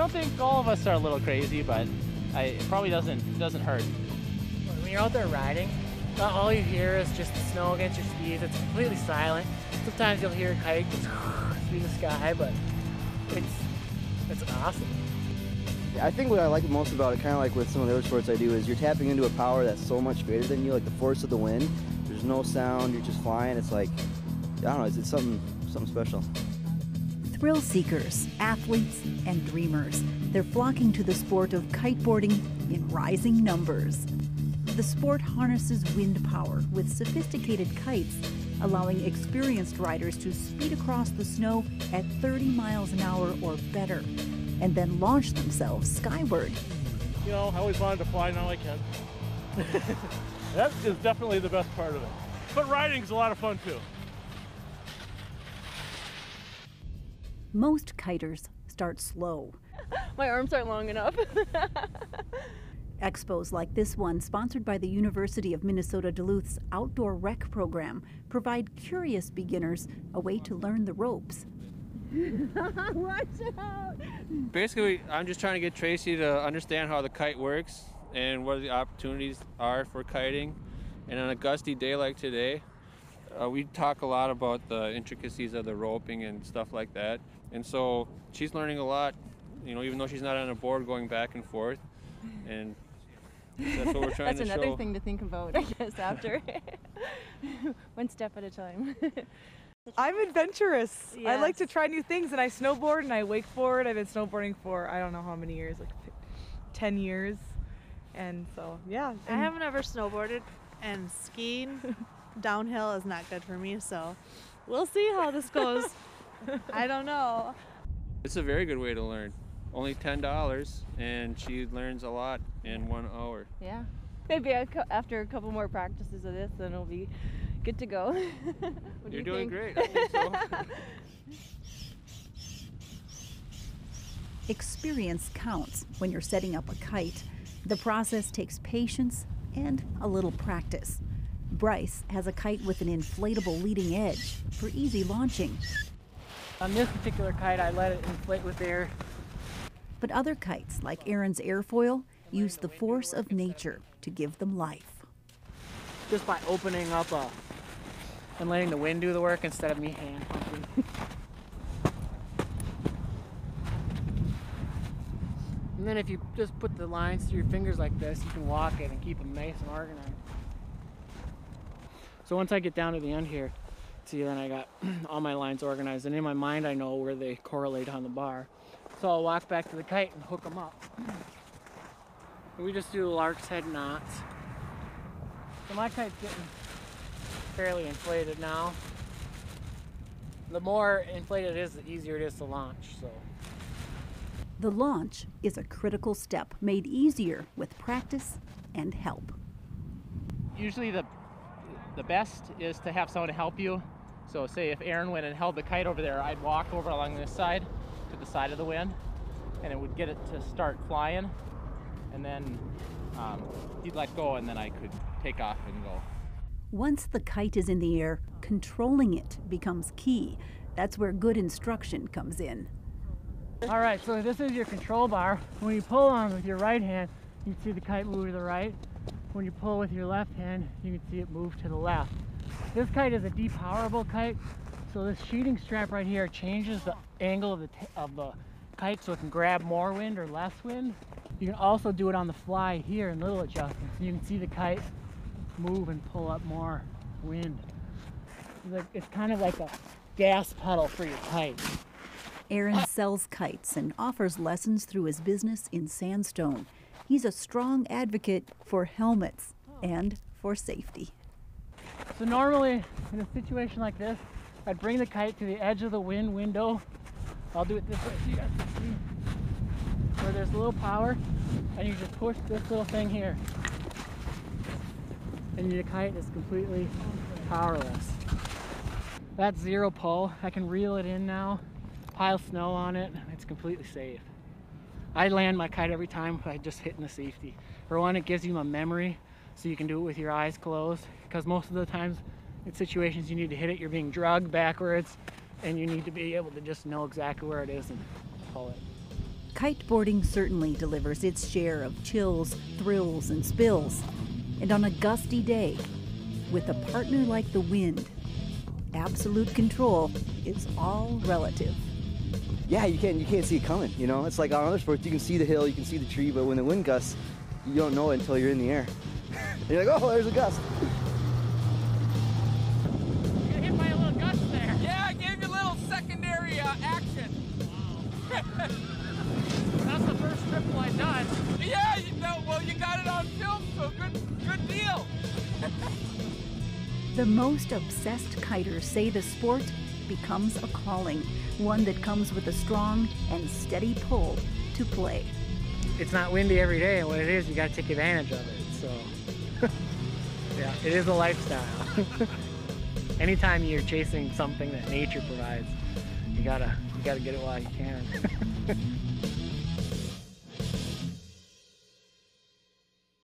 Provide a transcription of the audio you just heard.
think all of us are a little crazy, but it probably doesn't hurt. When you're out there riding, all you hear is just the snow against your skis. It's completely silent. Sometimes you'll hear a kite through the sky, but it's awesome. I think what I like most about it, kind of like with some of the other sports I do, is you're tapping into a power that's so much greater than you, like the force of the wind. There's no sound, you're just flying. It's like, I don't know, it's something special. Thrill seekers, athletes, and dreamers, they're flocking to the sport of kiteboarding in rising numbers. The sport harnesses wind power with sophisticated kites, allowing experienced riders to speed across the snow at 30 miles an hour or better, and then launch themselves skyward. You know, I always wanted to fly, now I can. That is definitely the best part of it. But riding's a lot of fun too. Most kiters start slow. My arms aren't long enough. Expos like this one, sponsored by the University of Minnesota Duluth's Outdoor Rec program, provide curious beginners a way to learn the ropes. Watch out! Basically, I'm just trying to get Tracy to understand how the kite works and what the opportunities are for kiting. And on a gusty day like today, we talk a lot about the intricacies of the roping and stuff like that. And so she's learning a lot, you know, even though she's not on a board, going back and forth. And that's what we're trying to show. That's another thing to think about, I guess, after. One step at a time. I'm adventurous. Yes. I like to try new things, and I snowboard and I wakeboard. I've been snowboarding for I don't know how many years, like 10 years. And so, yeah. I haven't ever snowboarded, and skiing downhill is not good for me, so we'll see how this goes. I don't know. It's a very good way to learn. Only $10, and she learns a lot in 1 hour. Yeah. Maybe after a couple more practices of this, then it'll be good to go. What do You're you doing think? great, I think so. Experience counts when you're setting up a kite. The process takes patience and a little practice. Bryce has a kite with an inflatable leading edge for easy launching. On this particular kite, I let it inflate with air. But other kites, like Aaron's airfoil, use the force of nature to give them life. Just by opening up and letting the wind do the work instead of me hand pumping. And then if you just put the lines through your fingers like this, you can walk it and keep them nice and organized. So once I get down to the end here, see, then I got all my lines organized, and in my mind I know where they correlate on the bar. So I'll walk back to the kite and hook them up. And we just do lark's head knots. So my kite's getting fairly inflated now. The more inflated it is, the easier it is to launch. So The launch is a critical step made easier with practice and help. Usually the best is to have someone help you. So say if Aaron went and held the kite over there, I'd walk over along this side to the side of the wind, and it would get it to start flying, and then he'd let go, and then I could take off and go. Once the kite is in the air, controlling it becomes key. That's where good instruction comes in. all right, so this is your control bar. When you pull on with your right hand, you can see the kite move to the right. When you pull with your left hand, you can see it move to the left. This kite is a depowerable kite, so this sheeting strap right here changes the angle of the kite so it can grab more wind or less wind. You can also do it on the fly here in little adjustments. You can see the kite move and pull up more wind. It's kind of like a gas pedal for your kite. Aaron sells kites and offers lessons through his business in Sandstone. He's a strong advocate for helmets and for safety. So normally in a situation like this, I'd bring the kite to the edge of the wind window. I'll do it this way so you guys can see. Where there's a little power, and you just push this little thing here. And the kite is completely powerless. That's zero pull. I can reel it in now, pile snow on it, and it's completely safe. I land my kite every time by just hitting the safety. For one, it gives you a memory, so you can do it with your eyes closed, because most of the times in situations you need to hit it, you're being dragged backwards, and you need to be able to just know exactly where it is and pull it. Kiteboarding certainly delivers its share of chills, thrills, and spills. And on a gusty day, with a partner like the wind, absolute control is all relative. Yeah, you can't see it coming, you know? It's like on other sports, you can see the hill, you can see the tree, but when the wind gusts, you don't know it until you're in the air. And you're like, oh, there's a gust. You got hit by a little gust there. Yeah, I gave you a little secondary action. Wow. That's the first triple I've done. Yeah, you know, well, you got it on film, so good deal. The most obsessed kiters say the sport becomes a calling, one that comes with a strong and steady pull to play. It's not windy every day, and when it is, you got to take advantage of it. So, yeah, it is a lifestyle. Anytime you're chasing something that nature provides, you gotta get it while you can.